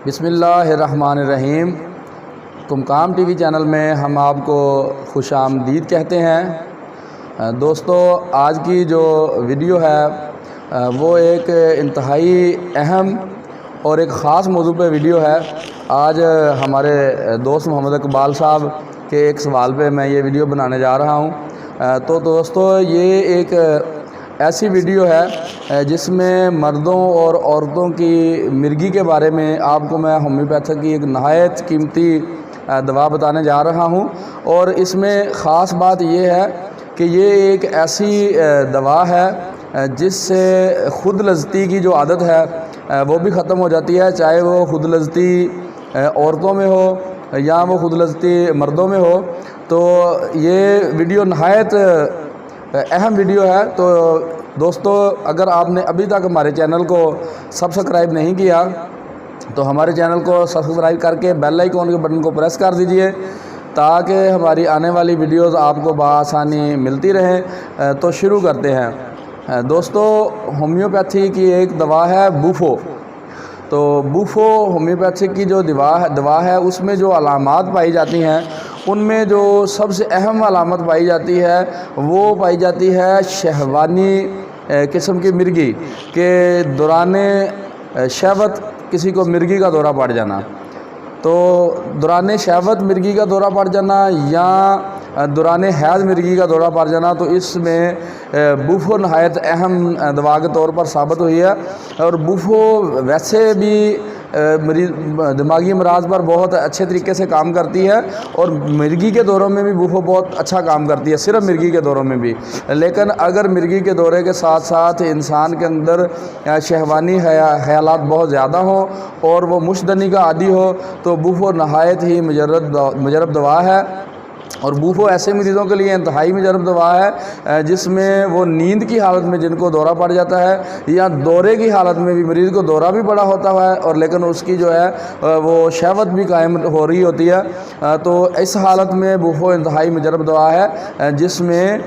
بسم اللہ الرحمن الرحیم۔ قمقام ٹی وی چینل میں ہم آپ کو خوش آمدید کہتے ہیں۔ دوستو، آج کی جو ویڈیو ہے وہ ایک انتہائی اہم اور ایک خاص موضوع پہ ویڈیو ہے۔ آج ہمارے دوست محمد اقبال صاحب کے ایک سوال پہ میں یہ ویڈیو بنانے جا رہا ہوں۔ تو دوستو، یہ ایک ایسی ویڈیو ہے جس میں مردوں اور عورتوں کی مرگی کے بارے میں آپ کو میں ہومیوپیتھک کی ایک نہایت قیمتی دوا بتانے جا رہا ہوں، اور اس میں خاص بات یہ ہے کہ یہ ایک ایسی دوا ہے جس سے خود لذتی کی جو عادت ہے وہ بھی ختم ہو جاتی ہے، چاہے وہ خود لذتی عورتوں میں ہو یا وہ خود لذتی مردوں میں ہو۔ تو یہ ویڈیو نہایت اہم ویڈیو ہے۔ تو دوستو، اگر آپ نے ابھی تک ہمارے چینل کو سبسکرائب نہیں کیا تو ہمارے چینل کو سبسکرائب کر کے بیل آئیکن کے بٹن کو پریس کر دیجئے تاکہ ہماری آنے والی ویڈیوز آپ کو بآسانی ملتی رہیں۔ تو شروع کرتے ہیں۔ دوستو، ہومیوپیتھی کی ایک دوا ہے بوفو۔ تو بوفو ہومیوپیتھک کی جو دوا ہے اس میں جو علامات پائی جاتی ہیں ان میں جو سب سے اہم علامت پائی جاتی ہے وہ پائی جاتی ہے شہوانی قسم کی مرگی، کہ دوران شہوت کسی کو مرگی کا دورہ پڑ جانا۔ تو دوران شہوت مرگی کا دورہ پڑ جانا یا دوران حیض مرگی کا دورہ پڑ جانا، تو اس میں بوفو نہایت اہم دوا کے طور پر ثابت ہوئی ہے۔ اور بوفو ویسے بھی دماغی امراض پر بہت اچھے طریقے سے کام کرتی ہے، اور مرگی کے دوروں میں بھی بوفو بہت اچھا کام کرتی ہے، صرف مرگی کے دوروں میں بھی۔ لیکن اگر مرگی کے دورے کے ساتھ ساتھ انسان کے اندر شہوانی خیالات بہت زیادہ ہوں اور وہ مشدنی کا عادی ہو تو بوفو نہایت ہی مجرب دوا ہے۔ اور بوفو ایسے مریضوں کے لیے انتہائی مجرب دوا ہے جس میں وہ نیند کی حالت میں جن کو دورہ پڑ جاتا ہے یا دورے کی حالت میں بھی مریض کو دورہ بھی پڑا ہوتا ہے اور لیکن اس کی جو ہے وہ شہوت بھی قائم ہو رہی ہوتی ہے، تو اس حالت میں بوفو انتہائی مجرب دوا ہے جس میں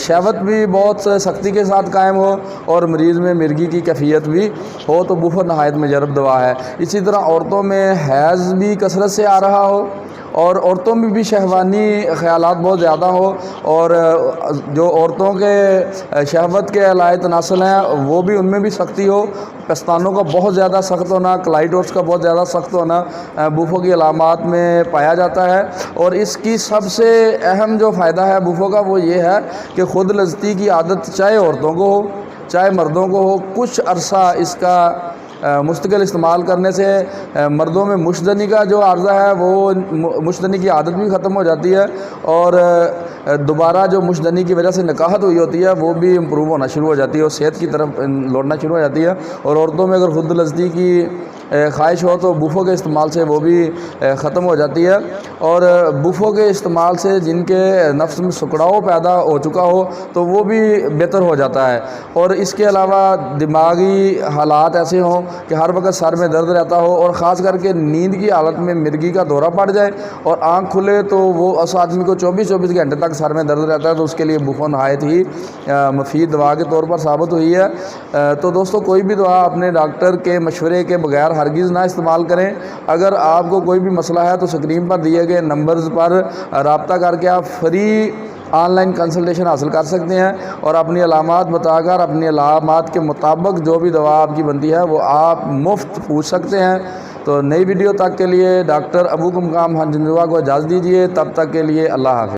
شہوت بھی بہت سختی کے ساتھ قائم ہو اور مریض میں مرگی کی کیفیت بھی ہو، تو بوفو نہایت مجرب دوا ہے۔ اسی طرح عورتوں میں حیض بھی کثرت سے آ رہا ہو اور عورتوں میں بھی شہوانی خیالات بہت زیادہ ہو، اور جو عورتوں کے شہوت کے علائے تناسل ہیں وہ بھی ان میں بھی سختی ہو، پستانوں کا بہت زیادہ سخت ہونا، کلائٹوس کا بہت زیادہ سخت ہونا بوفو کی علامات میں پایا جاتا ہے۔ اور اس کی سب سے اہم جو فائدہ ہے بوفو کا وہ یہ ہے کہ خود لذتی کی عادت چاہے عورتوں کو ہو چاہے مردوں کو ہو، کچھ عرصہ اس کا مستقل استعمال کرنے سے مردوں میں مشدنی کا جو عارضہ ہے وہ مشدنی کی عادت بھی ختم ہو جاتی ہے، اور دوبارہ جو مشدنی کی وجہ سے نکاحت ہوئی ہوتی ہے وہ بھی امپروو ہونا شروع ہو جاتی ہے اور صحت کی طرف لوٹنا شروع ہو جاتی ہے۔ اور عورتوں میں اگر خود لذتی کی خواہش ہو تو بوفو کے استعمال سے وہ بھی ختم ہو جاتی ہے، اور بوفو کے استعمال سے جن کے نفس میں سکڑاؤ پیدا ہو چکا ہو تو وہ بھی بہتر ہو جاتا ہے۔ اور اس کے علاوہ دماغی حالات ایسے ہوں کہ ہر وقت سر میں درد رہتا ہو اور خاص کر کے نیند کی حالت میں مرگی کا دورہ پڑ جائے اور آنکھ کھلے تو وہ اس آدمی کو 24 گھنٹے تک سر میں درد رہتا ہے، تو اس کے لیے بوفو نہایت ہی مفید دوا کے طور پر ثابت ہوئی ہے۔ تو دوستو، کوئی بھی دوا اپنے ڈاکٹر کے مشورے کے بغیر ہرگز نہ استعمال کریں۔ اگر آپ کو کوئی بھی مسئلہ ہے تو اسکرین پر دیے گئے نمبرز پر رابطہ کر کے آپ فری آن لائن کنسلٹیشن حاصل کر سکتے ہیں، اور اپنی علامات بتا کر اپنی علامات کے مطابق جو بھی دوا آپ کی بنتی ہے وہ آپ مفت پوچھ سکتے ہیں۔ تو نئی ویڈیو تک کے لیے ڈاکٹر ابو قمقام ہنجنوا کو اجازت دیجیے، تب تک کے لیے اللہ حافظ۔